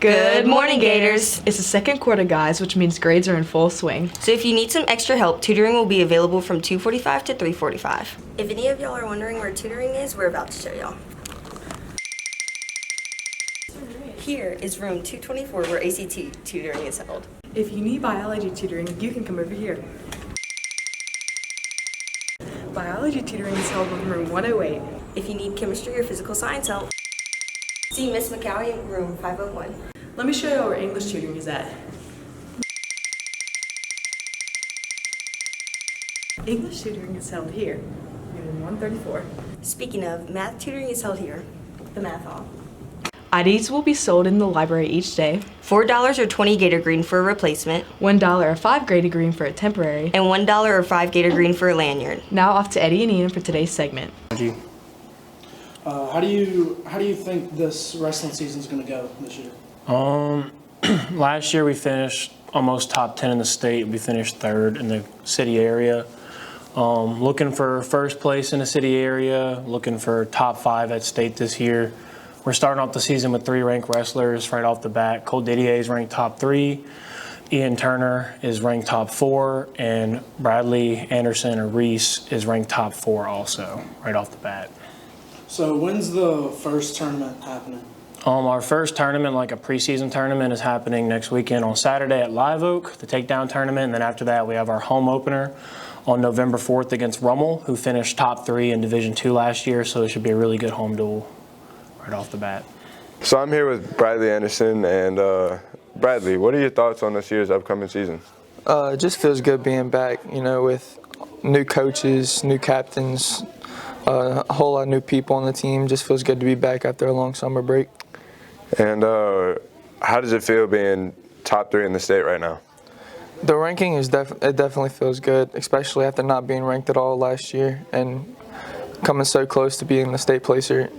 Good morning, Gators. It's the second quarter, guys, which means grades are in full swing. So if you need some extra help, tutoring will be available from 2:45 to 3:45. If any of y'all are wondering where tutoring is, we're about to show y'all. Here is room 224 where ACT tutoring is held. If you need biology tutoring, you can come over here. Biology tutoring is held in room 108. If you need chemistry or physical science help, see Miss McCowie in room 501. Let me show you where English tutoring is at. English tutoring is held here, room 134. Speaking of, math tutoring is held here, the math hall. IDs will be sold in the library each day. $4 or 20 Gator Green for a replacement, $1 or 5 Gator Green for a temporary, and $1 or 5 Gator Green for a lanyard. Now off to Eddie and Ian for today's segment. How do you think this wrestling season is going to go this year? Last year we finished almost top 10 in the state. We finished third in the city area. Looking for first place in the city area, looking for top 5 at state this year. We're starting off the season with 3 ranked wrestlers right off the bat. Cole Didier is ranked top 3. Ian Turner is ranked top 4. And Bradley Anderson or Reese is ranked top 4 also right off the bat. So when's the first tournament happening? Our first tournament, like a preseason tournament, is happening next weekend on Saturday at Live Oak, the takedown tournament. And then after that, we have our home opener on November 4th against Rummel, who finished top 3 in Division II last year. So it should be a really good home duel right off the bat. So I'm here with Bradley Anderson. And Bradley, what are your thoughts on this year's upcoming season? It just feels good being back, with new coaches, new captains, a whole lot of new people on the team. Just feels good to be back after a long summer break. And how does it feel being top 3 in the state right now? The ranking it definitely feels good, especially after not being ranked at all last year and coming so close to being the state placer.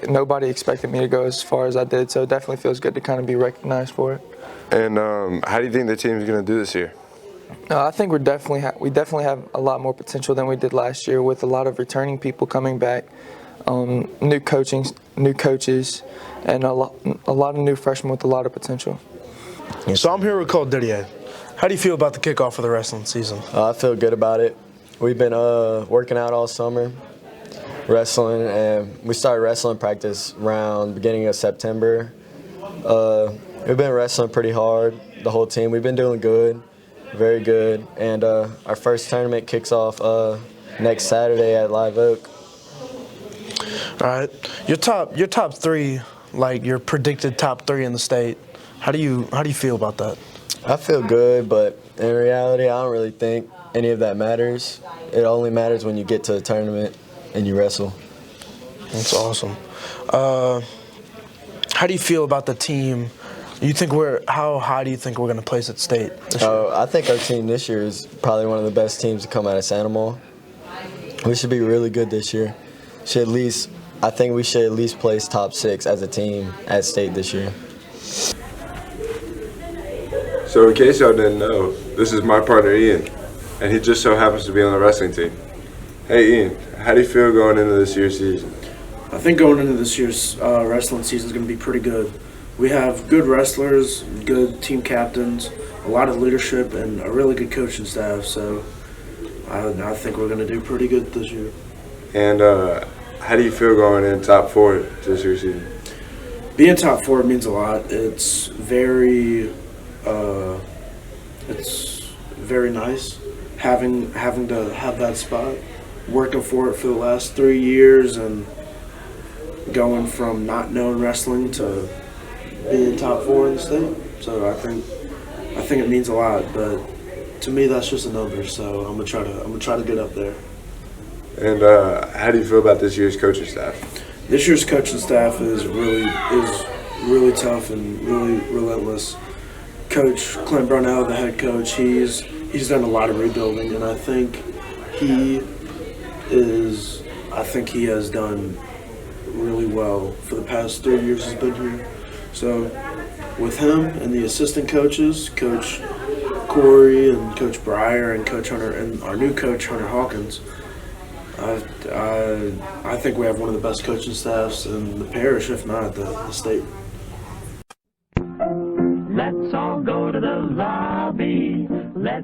Nobody expected me to go as far as I did, so it definitely feels good to kind of be recognized for it. And how do you think the team's going to do this year? I think we definitely have a lot more potential than we did last year, with a lot of returning people coming back, new coaches, and a lot of new freshmen with a lot of potential. So I'm here with Cole Didier. How do you feel about the kickoff of the wrestling season? I feel good about it. We've been working out all summer, wrestling, and we started wrestling practice around beginning of September. We've been wrestling pretty hard, the whole team. We've been doing good, very good, and our first tournament kicks off next Saturday at Live Oak. All right, your top 3, like your predicted top 3 in the state. How do you feel about that? I feel good, but in reality, I don't really think any of that matters. It only matters when you get to the tournament and you wrestle. That's awesome. How do you feel about the team? How high do you think we're going to place at state this year? I think our team this year is probably one of the best teams to come out of Sandoval. We should be really good this year. I think we should at least place top 6 as a team at state this year. So in case y'all didn't know, this is my partner Ian, and he just so happens to be on the wrestling team. Hey Ian, how do you feel going into this year's season? I think going into this year's wrestling season is going to be pretty good. We have good wrestlers, good team captains, a lot of leadership, and a really good coaching staff. So I think we're going to do pretty good this year. And how do you feel going in top 4 this year's season? Being top 4 means a lot. It's very nice having to have that spot, working for it for the last 3 years, and going from not knowing wrestling to being top 4 in the state. So I think it means a lot, but to me that's just a number. So I'm gonna try to get up there. And how do you feel about this year's coaching staff? This year's coaching staff is really tough and really relentless. Coach Clint Brownell, the head coach, he's done a lot of rebuilding, and I think he has done really well for the past 3 years he's been here. So with him and the assistant coaches, Coach Corey and Coach Breyer and Coach Hunter and our new coach Hunter Hawkins, I think we have one of the best coaching staffs in the parish, if not the state.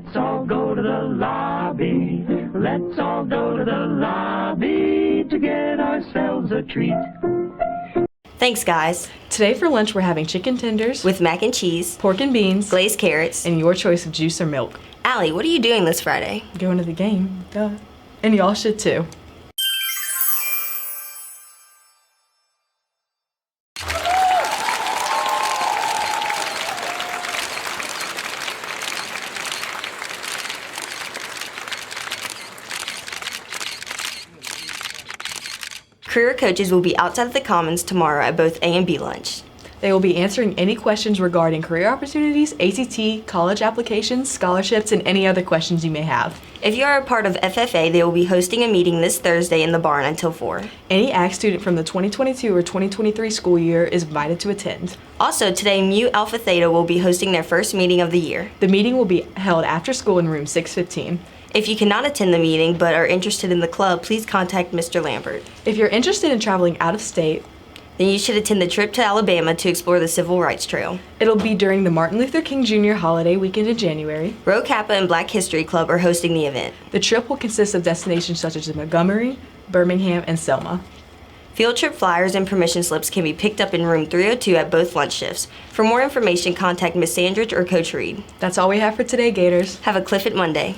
Let's all go to the lobby. Let's all go to the lobby to get ourselves a treat. Thanks, guys. Today for lunch we're having chicken tenders With mac and cheese, pork and beans, glazed carrots. and your choice of juice or milk. Allie, what are you doing this Friday? Going to the game, duh. And y'all should too. Career coaches will be outside of the Commons tomorrow at both A and B lunch. They will be answering any questions regarding career opportunities, ACT, college applications, scholarships, and any other questions you may have. If you are a part of FFA, they will be hosting a meeting this Thursday in the barn until 4. Any ACT student from the 2022 or 2023 school year is invited to attend. Also, today Mu Alpha Theta will be hosting their first meeting of the year. The meeting will be held after school in room 615. If you cannot attend the meeting but are interested in the club, please contact Mr. Lambert. If you're interested in traveling out of state, Then you should attend the trip to Alabama to explore the Civil Rights Trail. it'll be during the Martin Luther King Jr. holiday weekend in January. Rho Kappa and Black History Club are hosting the event. The trip will consist of destinations such as Montgomery, Birmingham, and Selma. Field trip flyers and permission slips can be picked up in room 302 at both lunch shifts. For more information, contact Ms. Sandridge or Coach Reed. That's all we have for today, Gators. Have a Cliff It Monday.